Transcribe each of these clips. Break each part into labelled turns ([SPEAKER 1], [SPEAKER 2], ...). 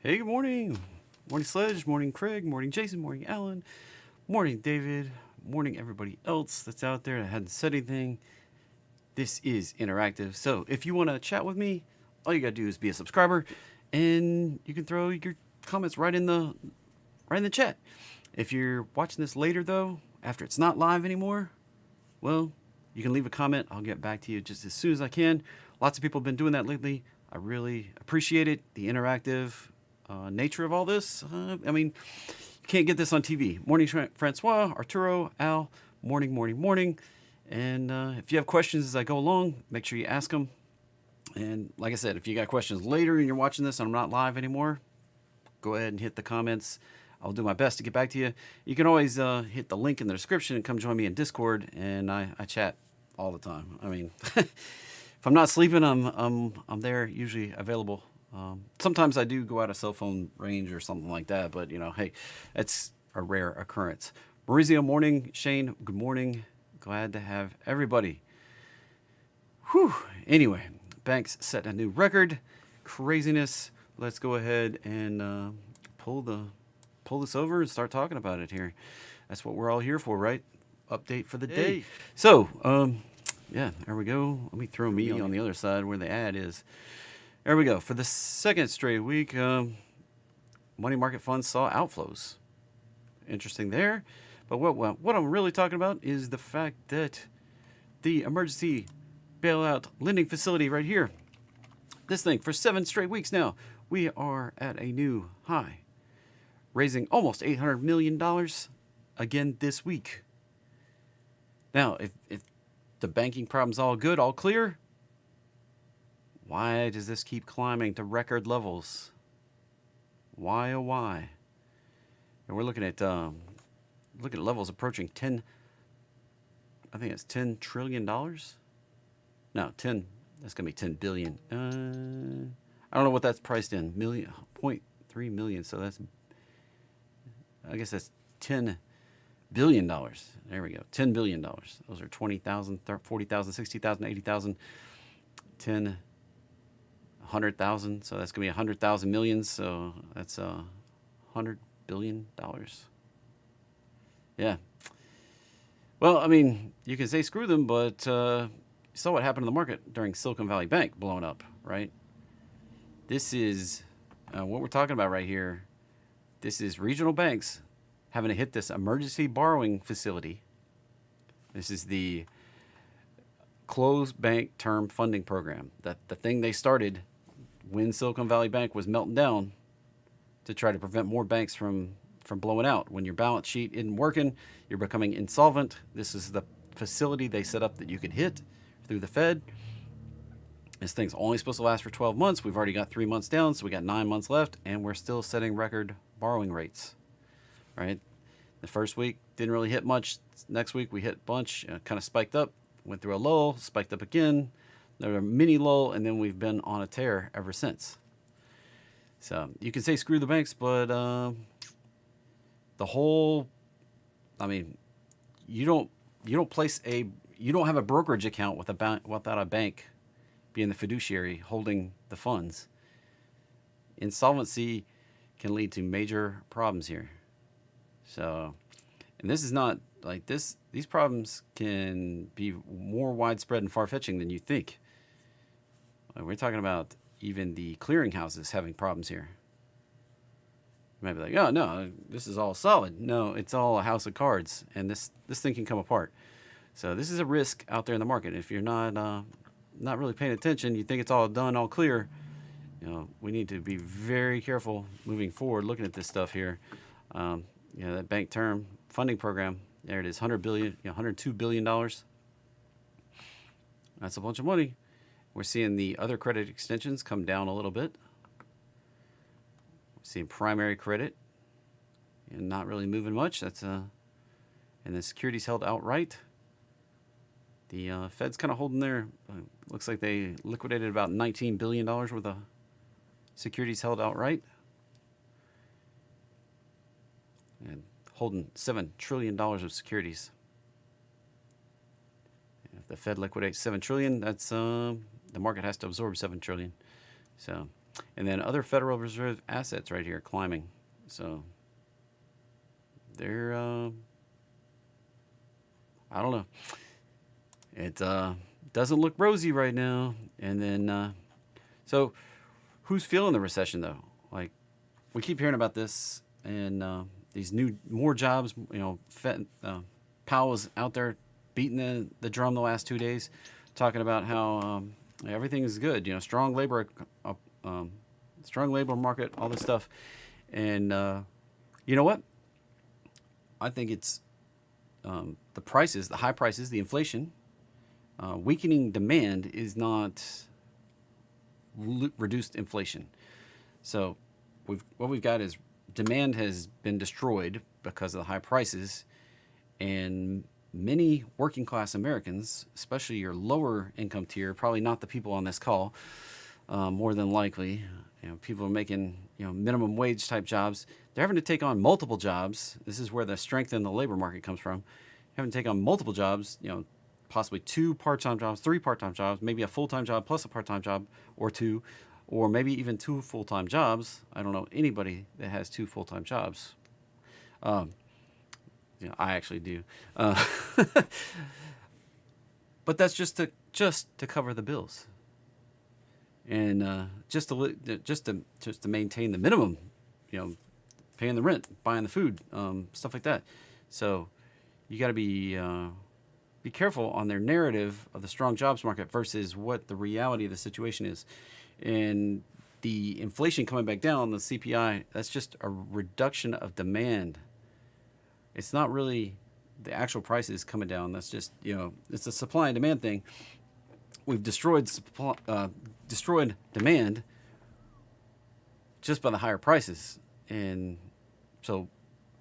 [SPEAKER 1] Hey, good morning. Morning, Sledge. Morning, Craig. Morning, Jason. Morning, Alan. Morning, David. Morning, everybody else that's out there that hadn't said anything. This is interactive. So if you want to chat with me, all you got to do is be a subscriber and you can throw your comments right in the chat. If you're watching this later, though, after it's not live anymore, well, you can leave a comment. I'll get back to you just as soon as I can. Lots of people have been doing that lately. I really appreciate it. The interactive nature of all this. You can't get this on TV. Morning, Francois, Arturo, Al. Morning. And if you have questions as I go along, make sure you ask them. And like I said, if you got questions later and you're watching this and I'm not live anymore, go ahead and hit the comments. I'll do my best to get back to you. You can always hit the link in the description and come join me in Discord, and I chat all the time. I mean, if I'm not sleeping, I'm there, usually available. Sometimes I do go out of cell phone range or something like that, but hey, it's a rare occurrence. Maurizio, morning. Shane, good morning. Glad to have everybody. Whew. Anyway, banks set a new record. Craziness. Let's go ahead and pull this over and start talking about it here. That's what we're all here for, right? Update for the day. So, yeah, there we go. Let me throw me on the other side where the ad is. There we go. For the second straight week, money market funds saw outflows. Interesting there. But what I'm really talking about is the fact that the emergency bailout lending facility right here, this thing, for 7 straight weeks now, we are at a new high, raising almost $800 million again this week. Now, if the banking problem's all good, all clear, why does this keep climbing to record levels? Why, oh why? And we're looking at levels approaching I think it's $10 trillion. No, 10, that's going to be 10 billion. I don't know what that's priced in, 0.3 million, so I guess that's $10 billion. There we go, $10 billion. Those are 20,000, 40,000, 60,000, 80,000, 10, 100,000. So that's going to be 100,000 millions. So that's $100 billion. Yeah. Well, I mean, you can say screw them, but you saw what happened in the market during Silicon Valley Bank blowing up, right? This is what we're talking about right here. This is regional banks having to hit this emergency borrowing facility. This is the closed bank term funding program, the thing they started when Silicon Valley Bank was melting down to try to prevent more banks from blowing out. When your balance sheet isn't working, you're becoming insolvent. This is the facility they set up that you could hit through the Fed. This thing's only supposed to last for 12 months. We've already got 3 months down, so we got 9 months left, and we're still setting record borrowing rates, right? The first week didn't really hit much. Next week we hit a bunch, kind of spiked up, went through a lull, spiked up again, another mini lull, and then we've been on a tear ever since. So you can say screw the banks, but the whole, I mean, you don't have a brokerage account with without a bank being the fiduciary holding the funds. Insolvency can lead to major problems here. So, and this is not like this. These problems can be more widespread and far-fetching than you think. We're talking about even the clearinghouses having problems here. You might be like, oh no, this is all solid. No, it's all a house of cards, and this thing can come apart. So this is a risk out there in the market. If you're not really paying attention, you think it's all done, all clear. We need to be very careful moving forward, looking at this stuff here. That bank term funding program, there it is, $100 billion, $102 billion. That's a bunch of money. We're seeing the other credit extensions come down a little bit. We're seeing primary credit and not really moving much. That's and the securities held outright. The Fed's kind of holding there. Looks like they liquidated about $19 billion worth of securities held outright. And holding $7 trillion of securities. If the Fed liquidates $7 trillion, that's the market has to absorb $7 trillion. So And then other Federal Reserve assets right here climbing. So they're, I don't know. It doesn't look rosy right now. And then, so who's feeling the recession though? Like, we keep hearing about this and these more jobs. Powell was out there beating the drum the last 2 days, talking about how everything is good. Strong labor, strong labor market, all this stuff. And you know what? I think it's the prices, the high prices, the inflation, weakening demand is not reduced inflation. So what we've got is demand has been destroyed because of the high prices, and many working class Americans, especially your lower income tier, probably not the people on this call, more than likely, people are making minimum wage type jobs. They're having to take on multiple jobs. This is where the strength in the labor market comes from. Having to take on multiple jobs, possibly 2 part-time jobs, 3 part-time jobs, maybe a full-time job plus a part-time job or 2, or maybe even 2 full-time jobs. I don't know anybody that has 2 full-time jobs. I actually do. But that's just to cover the bills, and just to maintain the minimum, paying the rent, buying the food, stuff like that. So you got to be careful on their narrative of the strong jobs market versus what the reality of the situation is. And the inflation coming back down, the CPI, that's just a reduction of demand. It's not really the actual prices coming down. That's just, it's a supply and demand thing. We've destroyed demand just by the higher prices. And so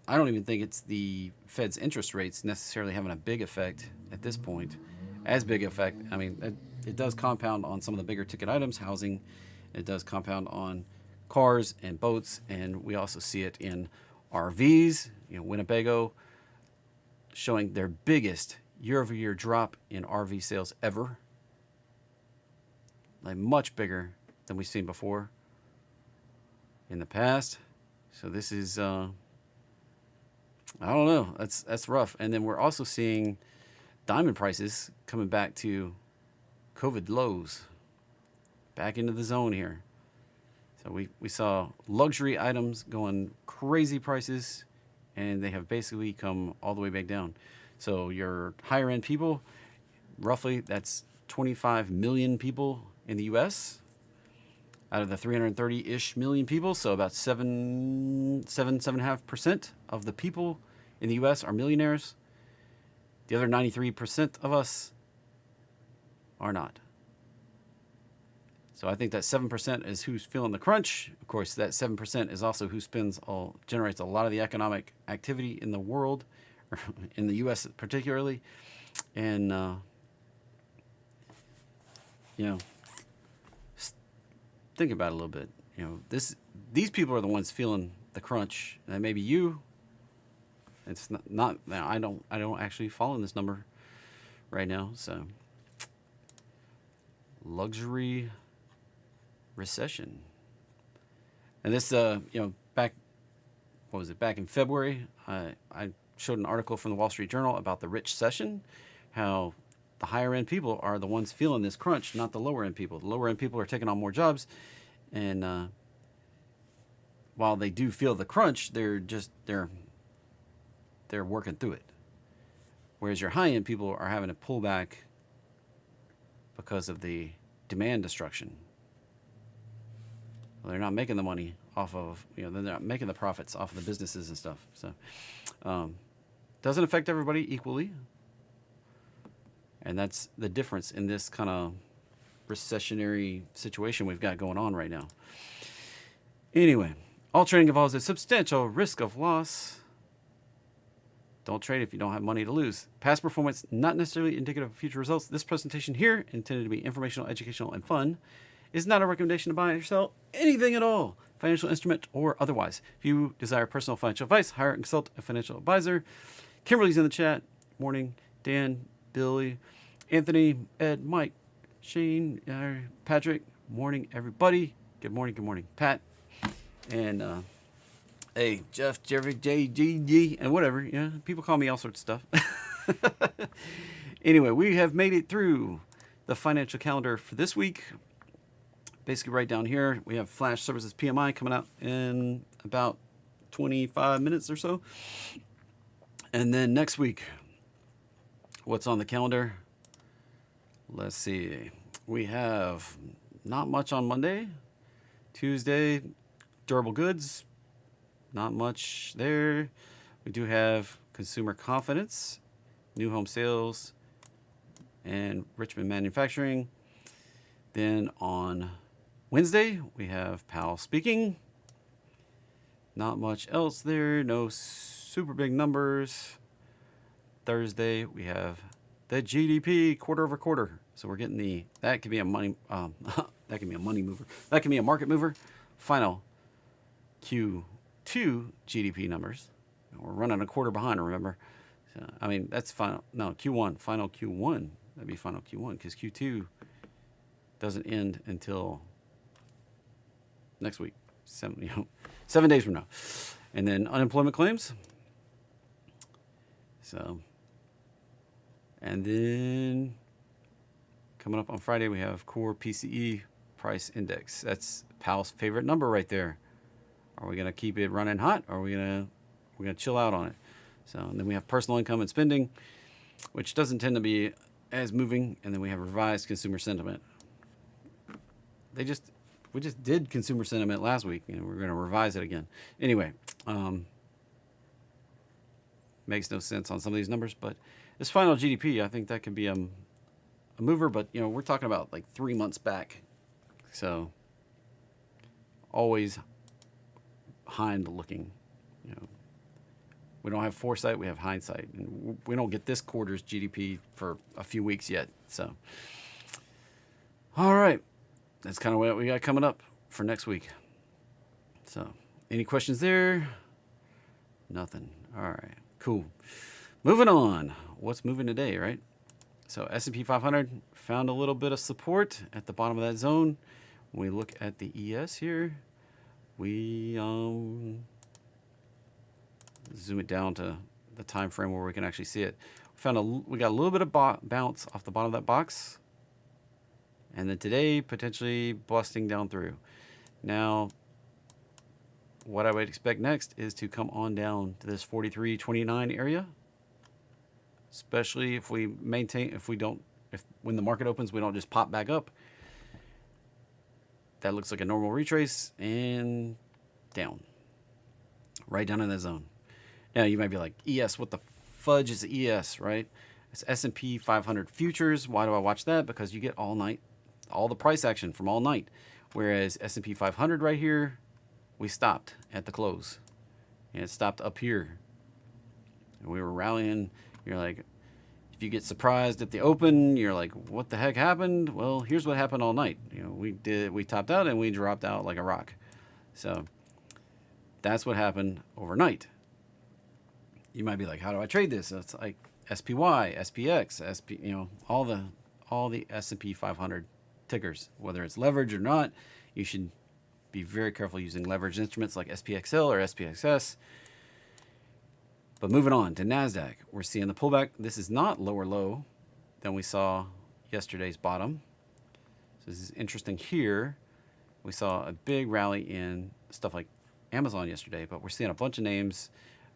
[SPEAKER 1] I don't even think it's the Fed's interest rates necessarily having a big effect at this point. As big effect, I mean, it does compound on some of the bigger ticket items, housing. It does compound on cars and boats. And we also see it in RVs. Winnebago showing their biggest year-over-year drop in RV sales ever. Like much bigger than we've seen before in the past. So this is, I don't know. That's rough. And then we're also seeing diamond prices coming back to COVID lows, back into the zone here. So we saw luxury items going crazy prices, and they have basically come all the way back down. So your higher end people, roughly that's 25 million people in the U.S. out of the 330-ish million people. So about 7.5% of the people in the U.S. are millionaires. The other 93% of us are not. So I think that 7% is who's feeling the crunch. Of course, that 7% is also who generates a lot of the economic activity in the world, or in the U.S. particularly. And, think about it a little bit. These people are the ones feeling the crunch. And maybe you. It's not. I don't actually fall in this number right now. So luxury recession. And this, back in February, I showed an article from the Wall Street Journal about the rich recession, how the higher end people are the ones feeling this crunch, not the lower end people. The lower end people are taking on more jobs, and while they do feel the crunch, they're working through it. Whereas your high end people are having to pull back because of the demand destruction. Well, they're not making the money off of, they're not making the profits off of the businesses and stuff. So, doesn't affect everybody equally. And that's the difference in this kind of recessionary situation we've got going on right now. Anyway, all trading involves a substantial risk of loss. Don't trade if you don't have money to lose. Past performance, not necessarily indicative of future results. This presentation here, intended to be informational, educational, and fun, is not a recommendation to buy or sell anything at all, financial instrument or otherwise. If you desire personal financial advice, hire and consult a financial advisor. Kimberly's in the chat. Morning. Dan, Billy, Anthony, Ed, Mike, Shane, Patrick. Morning, everybody. Good morning, Pat. And hey, Jeff, Jerry, JGG, and whatever. Yeah, people call me all sorts of stuff. Anyway, we have made it through the financial calendar for this week. Basically, right down here, we have Flash Services PMI coming out in about 25 minutes or so. And then next week, what's on the calendar? Let's see. We have not much on Monday. Tuesday, durable goods. Not much there. We do have consumer confidence, new home sales, and Richmond manufacturing. Then on Wednesday, we have Powell speaking. Not much else there. No super big numbers. Thursday, we have the GDP quarter over quarter. So we're getting that could be a money that can be a money mover. That can be a market mover. Final Q2 GDP numbers. We're running a quarter behind, remember? So, I mean, that's final. No, Q1. Final Q1. That'd be final Q1 because Q2 doesn't end until next week. 7 days from now. And then unemployment claims. So, and then coming up on Friday, we have core PCE price index. That's Powell's favorite number right there. Are we going to keep it running hot, or are we going to chill out on it? So, and then we have personal income and spending, which doesn't tend to be as moving. And then we have revised consumer sentiment. We just did consumer sentiment last week, and we're going to revise it again. Anyway, makes no sense on some of these numbers, but this final GDP, I think that could be a mover. But we're talking about like 3 months back, so always hind looking. We don't have foresight, we have hindsight, and we don't get this quarter's GDP for a few weeks yet. So, all right. That's kind of what we got coming up for next week. So, any questions there? Nothing. All right, cool. Moving on. What's moving today, right? So S&P 500 found a little bit of support at the bottom of that zone. When we look at the ES here, we zoom it down to the time frame where we can actually see it. We got a little bit of bounce off the bottom of that box. And then today, potentially busting down through. Now, what I would expect next is to come on down to this 43.29 area. Especially if we maintain, when the market opens, we don't just pop back up. That looks like a normal retrace and down. Right down in that zone. Now, you might be like, ES, what the fudge is ES, right? It's S&P 500 futures. Why do I watch that? Because you get all night. All the price action from all night. Whereas S&P 500 right here, we stopped at the close. And it stopped up here. And we were rallying. You're like, if you get surprised at the open, you're like, what the heck happened? Well, here's what happened all night. We topped out and we dropped out like a rock. So that's what happened overnight. You might be like, how do I trade this? It's like SPY, SPX, all the S&P 500 tickers, whether it's leverage or not. You should be very careful using leverage instruments like SPXL or SPXS. But moving on to NASDAQ, we're seeing the pullback. This is not lower low than we saw yesterday's bottom. So this is interesting here. We saw a big rally in stuff like Amazon yesterday, but we're seeing a bunch of names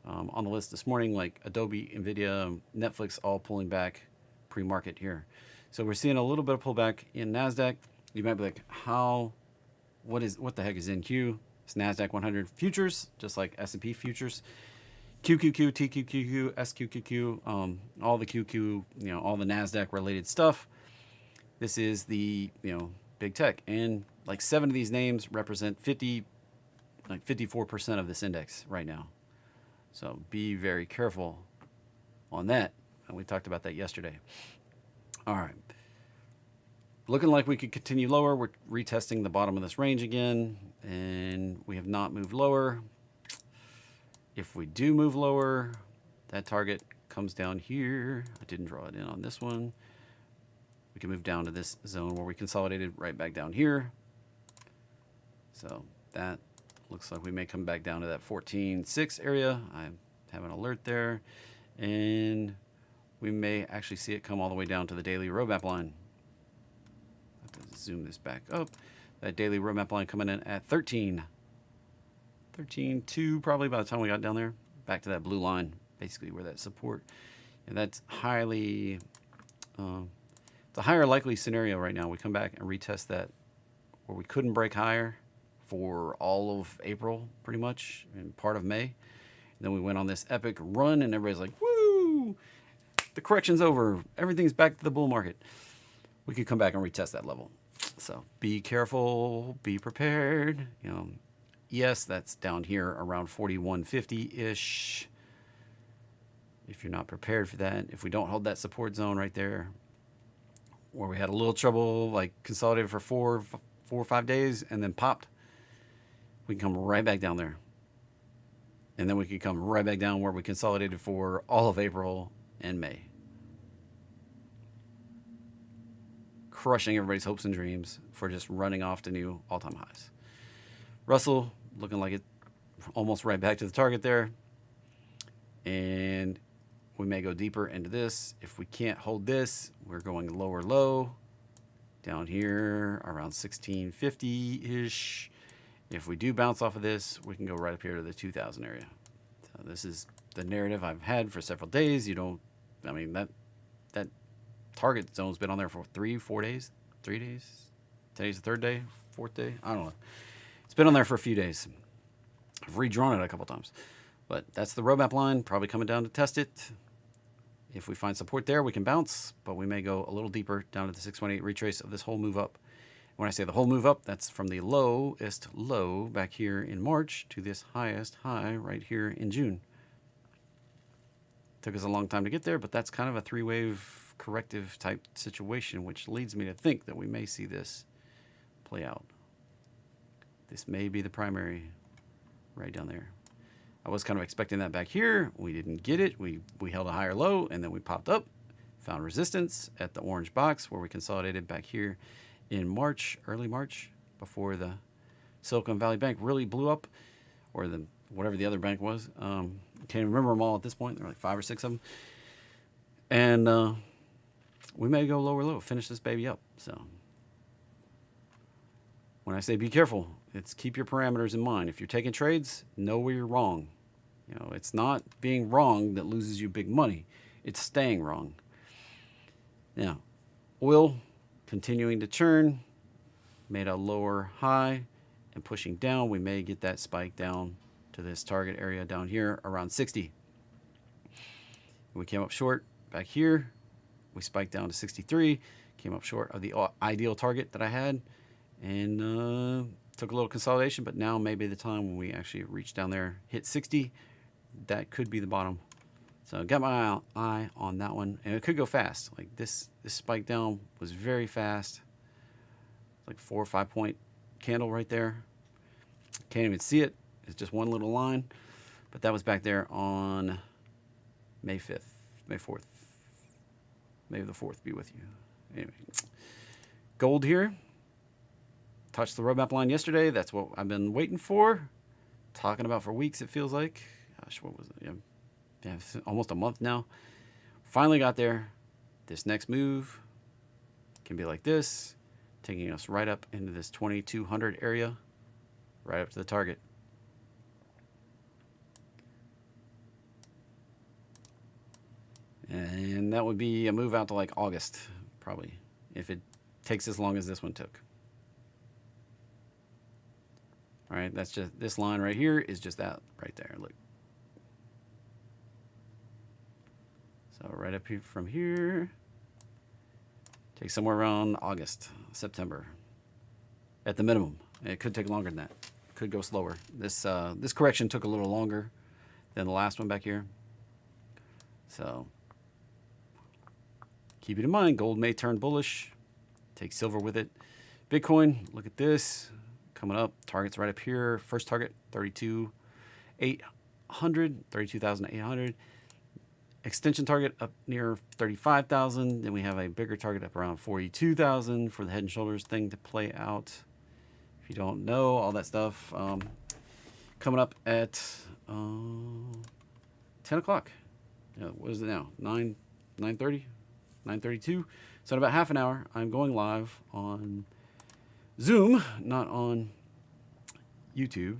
[SPEAKER 1] on the list this morning, like Adobe, NVIDIA, Netflix, all pulling back pre-market here. So we're seeing a little bit of pullback in NASDAQ. You might be like, what the heck is NQ? It's NASDAQ 100 futures, just like S&P futures. QQQ, TQQQ, SQQQ, all the QQ, all the NASDAQ related stuff. This is the, big tech. And like 7 of these names represent 54% of this index right now. So be very careful on that. And we talked about that yesterday. All right. Looking like we could continue lower. We're retesting the bottom of this range again, and we have not moved lower. If we do move lower, that target comes down here. I didn't draw it in on this one. We can move down to this zone where we consolidated right back down here. So that looks like we may come back down to that 14.6 area. I have an alert there. And we may actually see it come all the way down to the daily roadmap line. I have to zoom this back up. That daily roadmap line coming in at 13.2 probably by the time we got down there. Back to that blue line, basically where that support. And that's highly, it's a higher likely scenario right now. We come back and retest that where we couldn't break higher for all of April, pretty much, and part of May. And then we went on this epic run, and everybody's like, woo! The correction's over. Everything's back to the bull market. We could come back and retest that level. So be careful, be prepared. You know, yes, that's down here around 41.50-ish. If you're not prepared for that, if we don't hold that support zone right there, where we had a little trouble, like consolidated for four or 5 days and then popped, we can come right back down there. And then we can come right back down where we consolidated for all of April and May. Crushing everybody's hopes and dreams for just running off to new all-time highs. Russell looking like it almost right back to the target there. And we may go deeper into this. If we can't hold this, we're going lower low down here around 1650-ish. If we do bounce off of this, we can go right up here to the 2000 area. So this is the narrative I've had for several days. That target zone's been on there for 3 days. Today's the third day, fourth day. I don't know. It's been on there for a few days. I've redrawn it a couple times, but that's the roadmap line. Probably coming down to test it. If we find support there, we can bounce, but we may go a little deeper down to the 618 retrace of this whole move up. When I say the whole move up, that's from the lowest low back here in March to this highest high right here in June. Took us a long time to get there, but that's kind of a three-wave corrective type situation, which leads me to think that we may see this play out. This may be the primary right down there. I was kind of expecting that back here. We didn't get it. We held a higher low, and then we popped up, found resistance at the orange box where we consolidated back here in March, early March, before the Silicon Valley Bank really blew up, or the whatever the other bank was. Can't remember them all at this point. There were like 5 or 6 of them. And we may go lower low, finish this baby up. So when I say be careful, it's keep your parameters in mind. If you're taking trades, know where you're wrong. You know, it's not being wrong that loses you big money. It's staying wrong. Now, oil continuing to churn, made a lower high and pushing down. We may get that spike down to this target area down here around 60. We came up short back here. We spiked down to 63, came up short of the ideal target that I had, and took a little consolidation, but now may be the time when we actually reach down there, hit 60. That could be the bottom. So got my eye on that one, and it could go fast. Like this spike down was very fast. Like 4 or 5 point candle right there. Can't even see it. It's just one little line, but that was back there on May 5th, May 4th. May the 4th be with you. Anyway, gold here. Touched the roadmap line yesterday. That's what I've been waiting for. Talking about for weeks, it feels like. Gosh, what was it? Yeah, almost a month now. Finally got there. This next move can be like this, taking us right up into this 2200 area, right up to the target. And that would be a move out to like August, probably, if it takes as long as this one took. All right, that's just this line right here is just that right there. Look. So right up here from here, take somewhere around August, September, at the minimum. It could take longer than that. Could go slower. This correction took a little longer than the last one back here. So keep it in mind. Gold may turn bullish. Take silver with it. Bitcoin, look at this. Coming up, target's right up here. First target, 32,800. Extension target up near 35,000. Then we have a bigger target up around 42,000 for the head and shoulders thing to play out. If you don't know all that stuff, coming up at 10 o'clock. What is it now? 9:30, 9:32. So in about half an hour, I'm going live on Zoom, not on YouTube.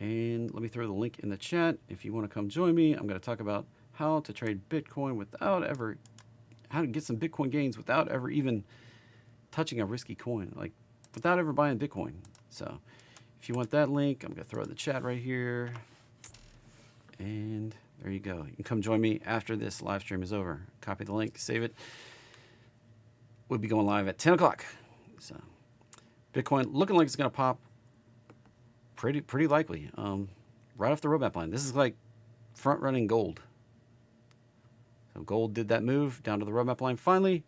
[SPEAKER 1] And let me throw the link in the chat if you want to come join me. I'm going to talk about how to trade Bitcoin how to get some Bitcoin gains without ever even touching a risky coin, like without ever buying Bitcoin. So if you want that link, I'm going to throw it in the chat right here. And there you go. You can come join me after this live stream is over. Copy the link, save it. We'll be going live at 10 o'clock. So Bitcoin looking like it's going to pop pretty likely. Right off the roadmap line. This is like front running gold. So gold did that move down to the roadmap line finally.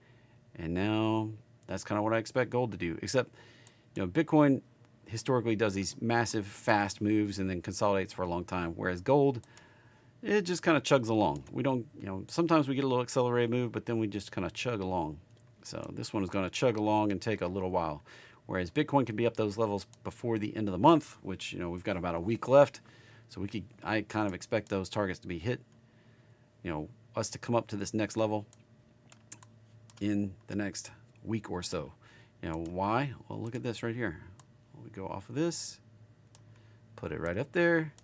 [SPEAKER 1] And now that's kind of what I expect gold to do. Except, Bitcoin historically does these massive, fast moves and then consolidates for a long time. Whereas gold, it just kind of chugs along. We don't, sometimes we get a little accelerated move, but then we just kind of chug along. So this one is going to chug along and take a little while. Whereas Bitcoin can be up those levels before the end of the month, which, we've got about a week left. So I kind of expect those targets to be hit, us to come up to this next level in the next week or so. Why? Well, look at this right here. We go off of this, put it right up there.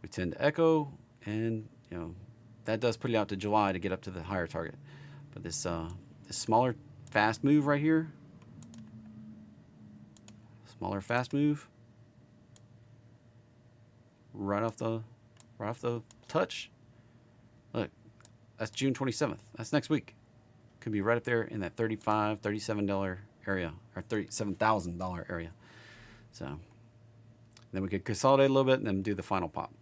[SPEAKER 1] We tend to echo, and that does put it out to July to get up to the higher target. But this smaller fast move right here, smaller fast move, right off the touch. Look, that's June 27th. That's next week. Could be right up there in that $35, $37 area, or $37,000 area. So then we could consolidate a little bit and then do the final pop.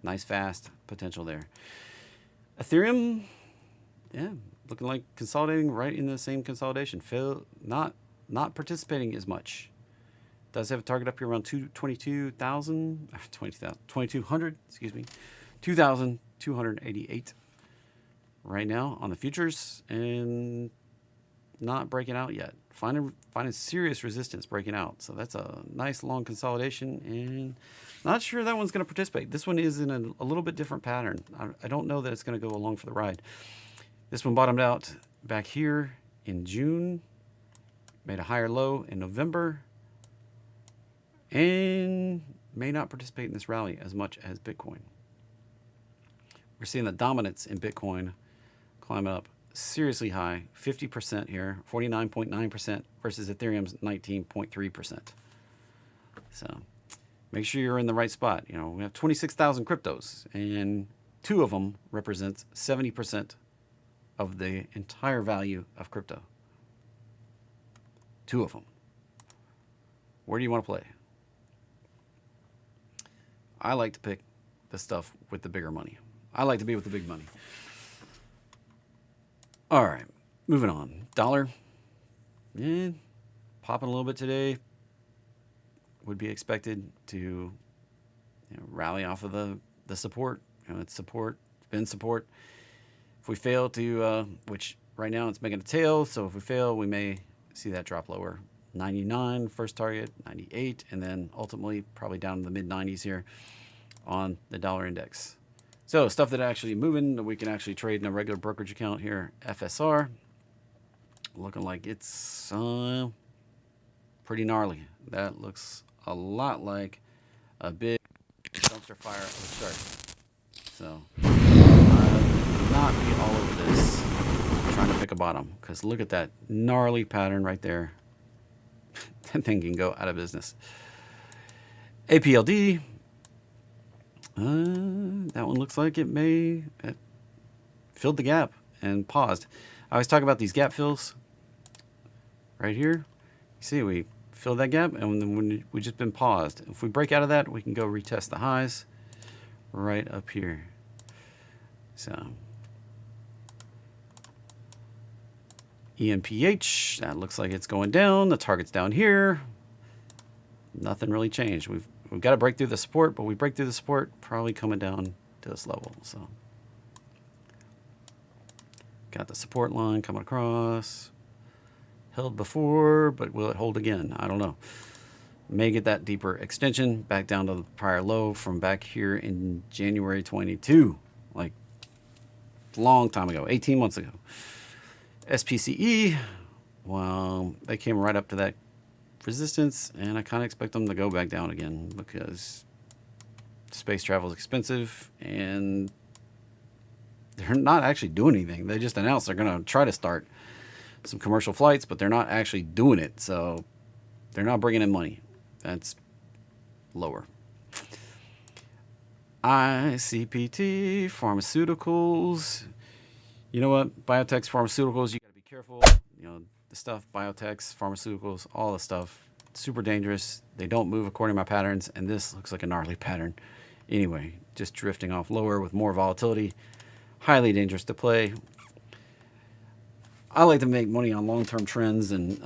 [SPEAKER 1] Nice fast potential there. Ethereum, yeah, looking like consolidating right in the same consolidation. Not participating as much. Does have a target up here around 22,200, excuse me, 2,288 right now on the futures, and not breaking out yet. Finding serious resistance breaking out. So that's a nice long consolidation, and not sure that one's going to participate. This one is in a little bit different pattern. I don't know that it's going to go along for the ride. This one bottomed out back here in June, made a higher low in November, and may not participate in this rally as much as Bitcoin. We're seeing the dominance in Bitcoin climbing up seriously high, 50% here, 49.9% versus Ethereum's 19.3%. So make sure you're in the right spot. We have 26,000 cryptos, and 2 of them represents 70% of the entire value of crypto. 2 of them. Where do you want to play? I like to pick the stuff with the bigger money. I like to be with the big money. All right, moving on. Dollar, popping a little bit today. Would be expected to rally off of the support. It's support, it's been support. If we fail to, which right now it's making a tail, so if we fail, we may see that drop lower. 99 first target, 98, and then ultimately probably down to the mid 90s here on the dollar index. So stuff that actually moving that we can actually trade in a regular brokerage account here. FSR, looking like it's pretty gnarly. That looks a lot like a big dumpster fire of a chart. So not be all over this trying to pick a bottom, because look at that gnarly pattern right there. That thing can go out of business. APLD, that one looks like it filled the gap and paused. I always talk about these gap fills right here. You see, we filled that gap, and then we just been paused. If we break out of that, we can go retest the highs right up here. So EMPH, that looks like it's going down. The target's down here. Nothing really changed. We've got to break through the support, but we break through the support, probably coming down to this level. So got the support line coming across. held before, but will it hold again? I don't know. May get that deeper extension back down to the prior low from back here in January 22, like long time ago, 18 months ago. SPCE, well, they came right up to that resistance, and I kind of expect them to go back down again because space travel is expensive and they're not actually doing anything. They just announced they're going to try to start some commercial flights, but they're not actually doing it. So they're not bringing in money. That's lower. ICPT, pharmaceuticals. You know what? Biotechs, pharmaceuticals, you got to be careful. You know, the stuff, biotechs, pharmaceuticals, all the stuff, super dangerous. They don't move according to my patterns, and this looks like a gnarly pattern. Anyway, just drifting off lower with more volatility. Highly dangerous to play. I like to make money on long-term trends and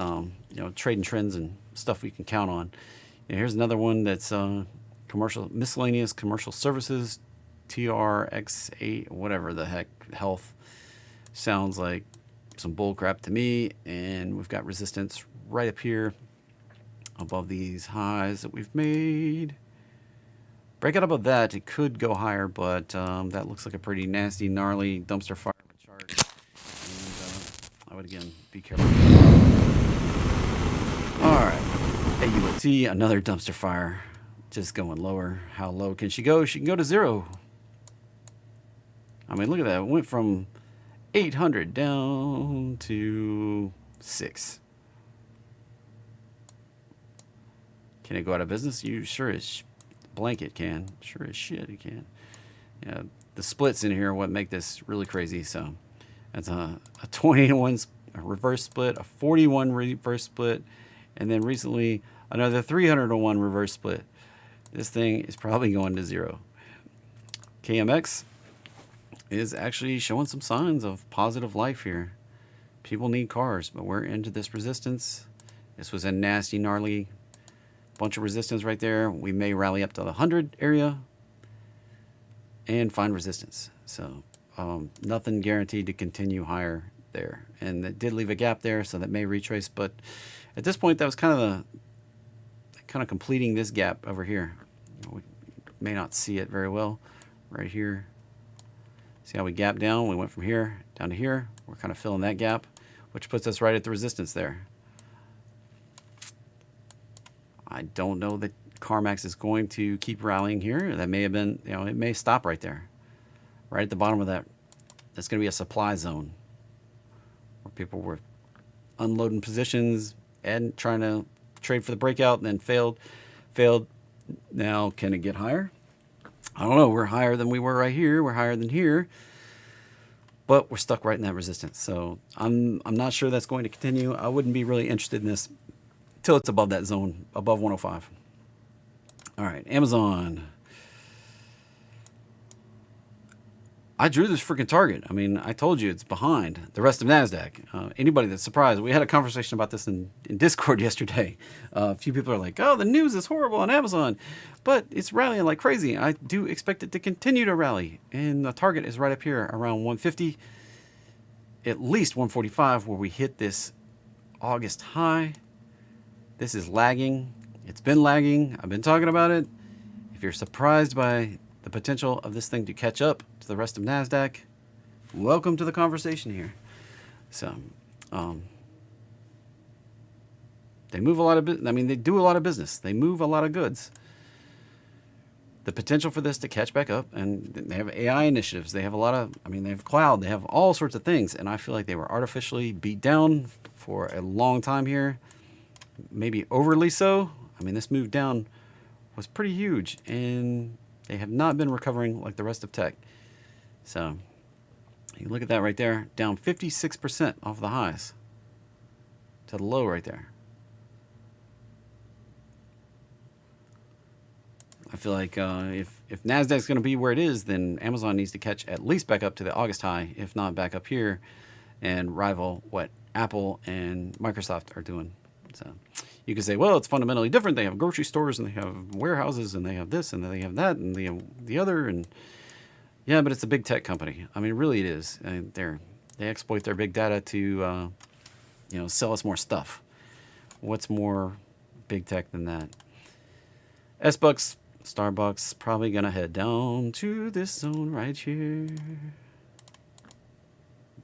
[SPEAKER 1] trading trends and stuff we can count on. And here's another one that's commercial miscellaneous commercial services, TRX8, whatever the heck, health. Sounds like some bull crap to me. And we've got resistance right up here above these highs that we've made. Break out above that, it could go higher, but that looks like a pretty nasty, gnarly dumpster fire chart. And I would, again, be careful. All right. AUT, another dumpster fire. Just going lower. How low can she go? She can go to 0. I mean, look at that. It went from 800 down to 6. Can it go out of business? You sure as blanket can. Sure as shit it can. Yeah, the splits in here are what make this really crazy. So that's a 21 reverse split, a 41 reverse split, and then recently another 301 reverse split. This thing is probably going to 0. KMX is actually showing some signs of positive life here. People need cars, but we're into this resistance. This was a nasty, gnarly bunch of resistance right there. We may rally up to the 100 area and find resistance. So nothing guaranteed to continue higher there. And it did leave a gap there, so that may retrace. But at this point, that was kind of completing this gap over here. We may not see it very well right here. See how we gap down? We went from here down to here. We're kind of filling that gap, which puts us right at the resistance there. I don't know that CarMax is going to keep rallying here. That may have been, it may stop right there. Right at the bottom of that. That's going to be a supply zone where people were unloading positions and trying to trade for the breakout and then failed. Now, can it get higher? I don't know. We're higher than we were right here. We're higher than here. But we're stuck right in that resistance. So I'm not sure that's going to continue. I wouldn't be really interested in this till it's above that zone, above 105. All right, Amazon. I drew this freaking target. I mean, I told you it's behind the rest of NASDAQ. Anybody that's surprised, we had a conversation about this in Discord yesterday. A few people are like, oh, the news is horrible on Amazon, but it's rallying like crazy. I do expect it to continue to rally. And the target is right up here around 150, at least 145, where we hit this August high. This is lagging. It's been lagging. I've been talking about it. If you're surprised by the potential of this thing to catch up to the rest of NASDAQ, welcome to the conversation here. So, they move a lot of business. I mean, they do a lot of business. They move a lot of goods. The potential for this to catch back up, and they have AI initiatives. They have they have cloud. They have all sorts of things. And I feel like they were artificially beat down for a long time here. Maybe overly so. I mean, this move down was pretty huge, and they have not been recovering like the rest of tech. So you look at that right there, down 56% off the highs to the low right there. I feel like if NASDAQ's going to be where it is, then Amazon needs to catch at least back up to the August high, if not back up here, and rival what Apple and Microsoft are doing. So you could say, well, it's fundamentally different. They have grocery stores and they have warehouses and they have this and they have that and they have the other. And yeah, but it's a big tech company. I mean, really it is. And they exploit their big data to sell us more stuff. What's more big tech than that? S-Bucks, Starbucks, probably going to head down to this zone right here.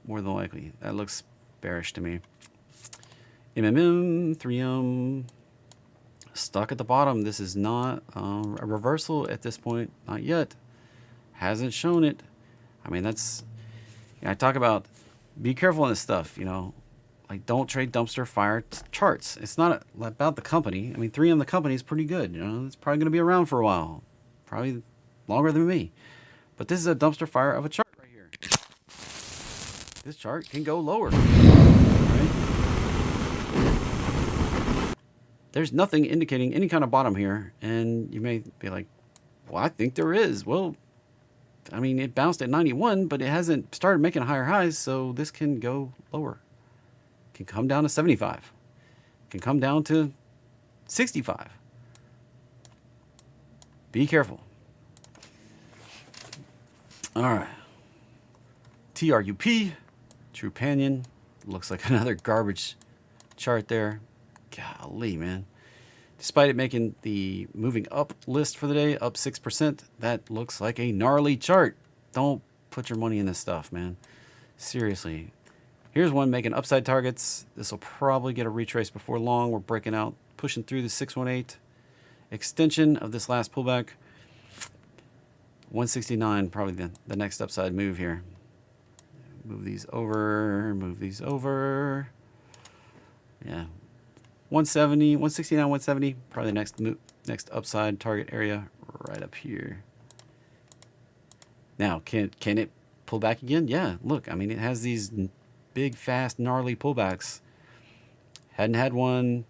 [SPEAKER 1] More than likely. That looks bearish to me. MMM, 3M, stuck at the bottom. This is not a reversal at this point. Not yet. Hasn't shown it. I mean, I talk about be careful on this stuff, Like, don't trade dumpster fire charts. It's not about the company. I mean, 3M, the company, is pretty good. It's probably going to be around for a while. Probably longer than me. But this is a dumpster fire of a chart right here. This chart can go lower. Right? There's nothing indicating any kind of bottom here. And you may be like, well, I think there is. Well, I mean, it bounced at 91, but it hasn't started making higher highs, so this can go lower. Can come down to 75. Can come down to 65. Be careful. All right. TRUP, Trupanion. Looks like another garbage chart there. Golly, man. Despite it making the moving up list for the day, up 6%, that looks like a gnarly chart. Don't put your money in this stuff, man. Seriously. Here's one making upside targets. This will probably get a retrace before long. We're breaking out, pushing through the 618. Extension of this last pullback. 169, probably the next upside move here. Move these over, move these over. Yeah. 170, 169, 170, probably the next upside target area right up here. Now, can it pull back again? Yeah, look, I mean, it has these big, fast, gnarly pullbacks. Hadn't had one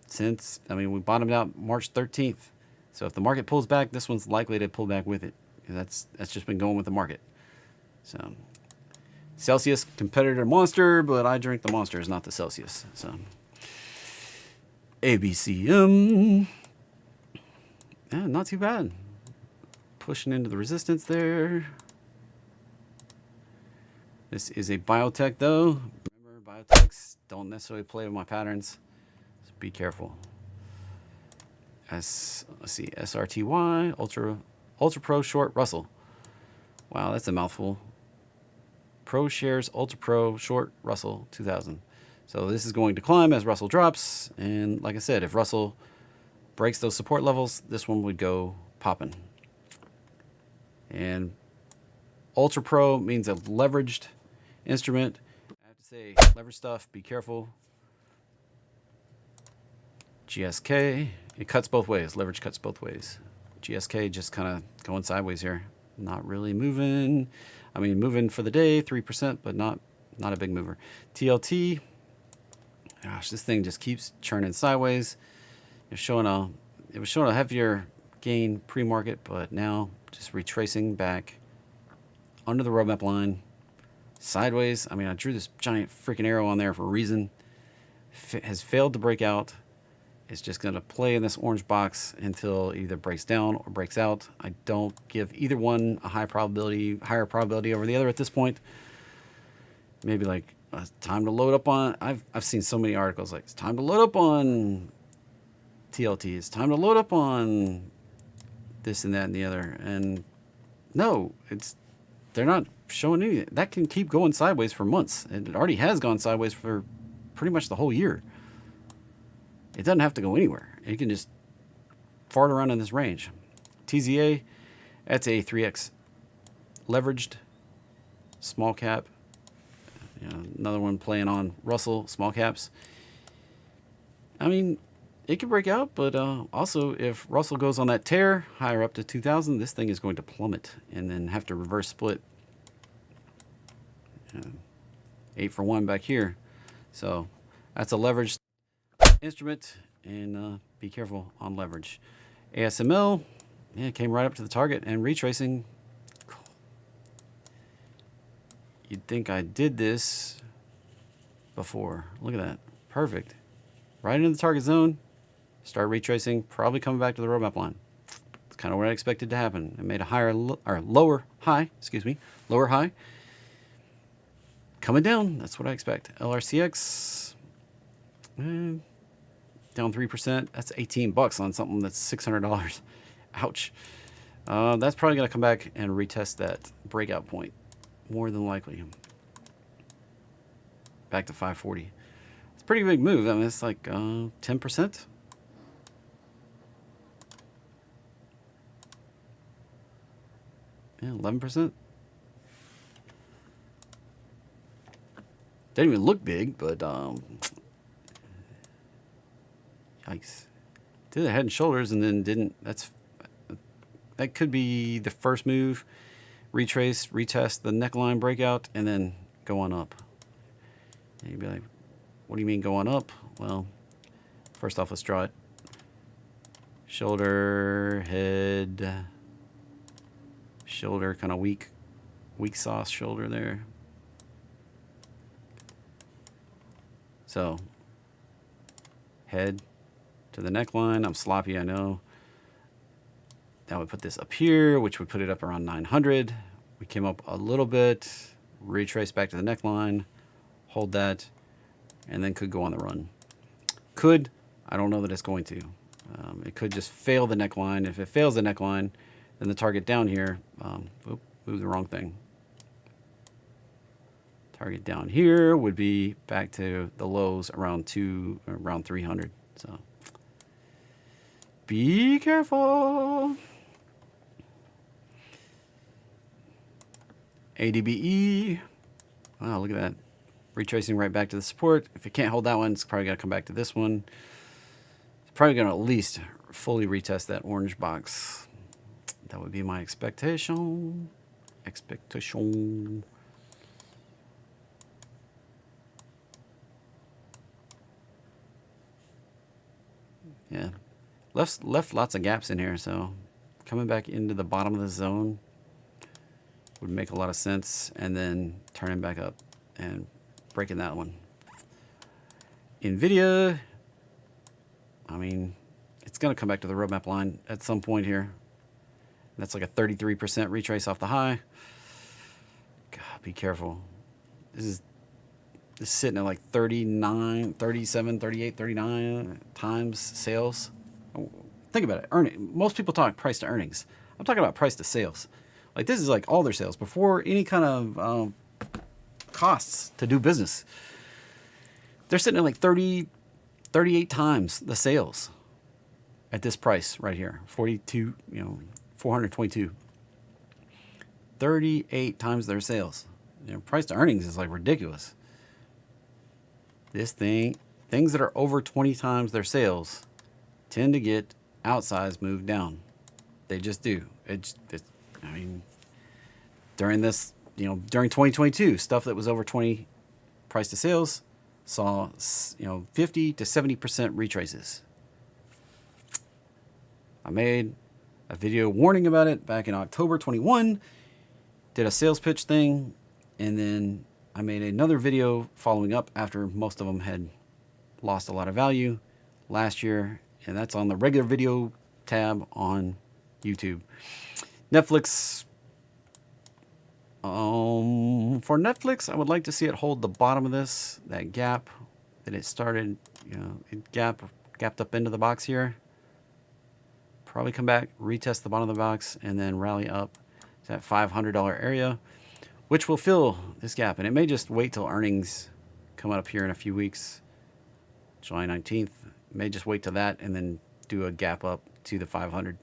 [SPEAKER 1] since, we bottomed out March 13th. So if the market pulls back, this one's likely to pull back with it. That's just been going with the market. So Celsius, competitor monster, but I drink the monsters, not the Celsius. So ABCM. Yeah, not too bad. Pushing into the resistance there. This is a biotech, though. Remember, biotechs don't necessarily play with my patterns. So be careful. Let's see, SRTY, Ultra Pro Short Russell. Wow, that's a mouthful. Pro Shares Ultra Pro Short Russell 2000. So this is going to climb as Russell drops. And like I said, if Russell breaks those support levels, this one would go popping. And Ultra Pro means a leveraged instrument. I have to say, leverage stuff, be careful. GSK, it cuts both ways. Leverage cuts both ways. GSK just kind of going sideways here. Not really moving. Moving for the day, 3%, but not a big mover. TLT, gosh, this thing just keeps churning sideways. It was showing a heavier gain pre-market, but now just retracing back under the roadmap line, sideways. I drew this giant freaking arrow on there for a reason. Has failed to break out. It's just going to play in this orange box until it either breaks down or breaks out. I don't give either one a higher probability over the other at this point. Maybe like time to load up on. I've seen so many articles like it's time to load up on TLT. It's time to load up on this and that and the other. And no, they're not showing anything. That can keep going sideways for months. It already has gone sideways for pretty much the whole year. It doesn't have to go anywhere. It can just fart around in this range. TZA, that's a 3x leveraged small cap. Another one playing on Russell small caps. It could break out, but also if Russell goes on that tear higher up to 2,000, this thing is going to plummet and then have to reverse split. 8 for 1 back here. So that's a leveraged instrument, and be careful on leverage. ASML, came right up to the target and retracing. You'd think I did this before. Look at that. Perfect. Right into the target zone. Start retracing, probably coming back to the roadmap line. It's kind of what I expected to happen. It made a lower high. Come coming down. That's what I expect. LRCX, down 3%. That's $18 on something that's $600. Ouch. That's probably going to come back and retest that breakout point, more than likely. Back to 540. It's a pretty big move. I mean, it's like 10%. Yeah, 11%. Didn't even look big, but yikes. Did the head and shoulders and then didn't. That could be the first move. Retrace, retest the neckline breakout, and then go on up. And you'd be like, what do you mean go on up? Well, first off, let's draw it. Shoulder, head, shoulder, kind of weak sauce shoulder there. So, head to the neckline. I'm sloppy, I know. That would put this up here, which would put it up around 900. We came up a little bit, retrace back to the neckline, hold that, and then could go on the run. Could, I don't know that it's going to. It could just fail the neckline. If it fails the neckline, then the target down here, move the wrong thing. Target down here would be back to the lows around 300. So be careful. ADBE. Wow, look at that. Retracing right back to the support. If it can't hold that one, it's probably got to come back to this one. It's probably going to at least fully retest that orange box. That would be my expectation. Yeah. Left lots of gaps in here, so coming back into the bottom of the zone would make a lot of sense, and then turning back up and breaking that one. NVIDIA, I mean, it's going to come back to the roadmap line at some point here. That's like a 33% retrace off the high. God, be careful. This is sitting at like 39, 37, 38, 39 times sales. Think about it. Most people talk price to earnings. I'm talking about price to sales. Like, this is like all their sales before any kind of costs to do business. They're sitting at like 38 times the sales at this price right here. 42, 422. 38 times their sales. Price to earnings is like ridiculous. This things that are over 20 times their sales tend to get outsized moved down. They just do. I mean, during this, during 2022, stuff that was over 20 price to sales saw, 50 to 70% retraces. I made a video warning about it back in October 21, did a sales pitch thing, and then I made another video following up after most of them had lost a lot of value last year, and that's on the regular video tab on YouTube. Netflix. For Netflix, I would like to see it hold the bottom of that gap that it started, it gapped up into the box here. Probably come back, retest the bottom of the box, and then rally up to that $500 area, which will fill this gap. And it may just wait till earnings come up here in a few weeks, July 19th. It may just wait till that and then do a gap up to the 500.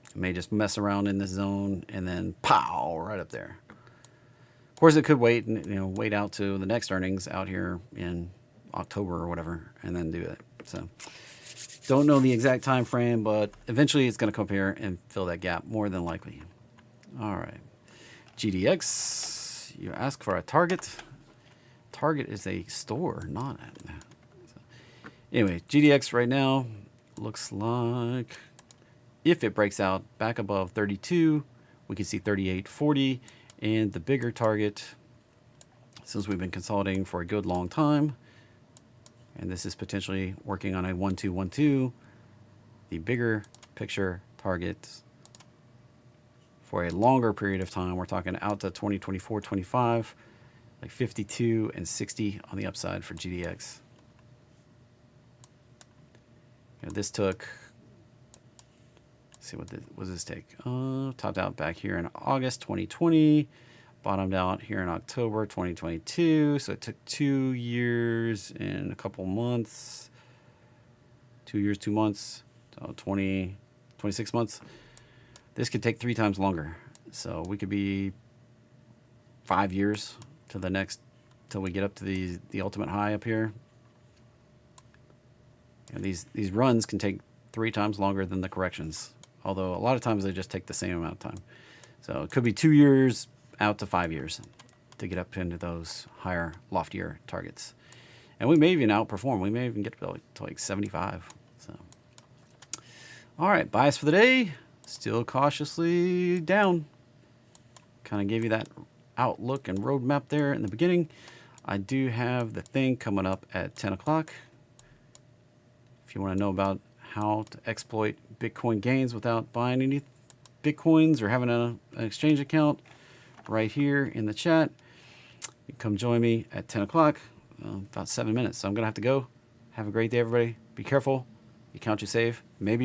[SPEAKER 1] It may just mess around in this zone and then pow, right up there. Of course, it could wait and wait out to the next earnings out here in October or whatever, and then do it. So, don't know the exact time frame, but eventually it's going to come up here and fill that gap more than likely. All right, GDX. You ask for a target. Target is a store, not a. So, anyway, GDX right now looks like, if it breaks out back above 32, we can see 38.40, and the bigger target, since we've been consolidating for a good long time, and this is potentially working on a 1-2-1-2, the bigger picture target for a longer period of time. We're talking out to 2024, 25, like 52 and 60 on the upside for GDX. This took, let's see, what does this take? Topped out back here in August 2020, bottomed out here in October 2022. So it took 2 years and a couple months, 2 years, 2 months, so 26 months. This could take 3 times longer. So we could be 5 years to the next, till we get up to the ultimate high up here. And these runs can take 3 times longer than the corrections, although a lot of times they just take the same amount of time. So it could be 2 years out to 5 years to get up into those higher, loftier targets. And we may even outperform. We may even get to like 75. So, all right, bias for the day, still cautiously down. Kind of gave you that outlook and roadmap there in the beginning. I do have the thing coming up at 10 o'clock. If you want to know about how to exploit Bitcoin gains without buying any Bitcoins or having an exchange account, right here in the chat. You can come join me at 10 o'clock, about 7 minutes. So I'm going to have to go. Have a great day, everybody. Be careful. You count, you save. Maybe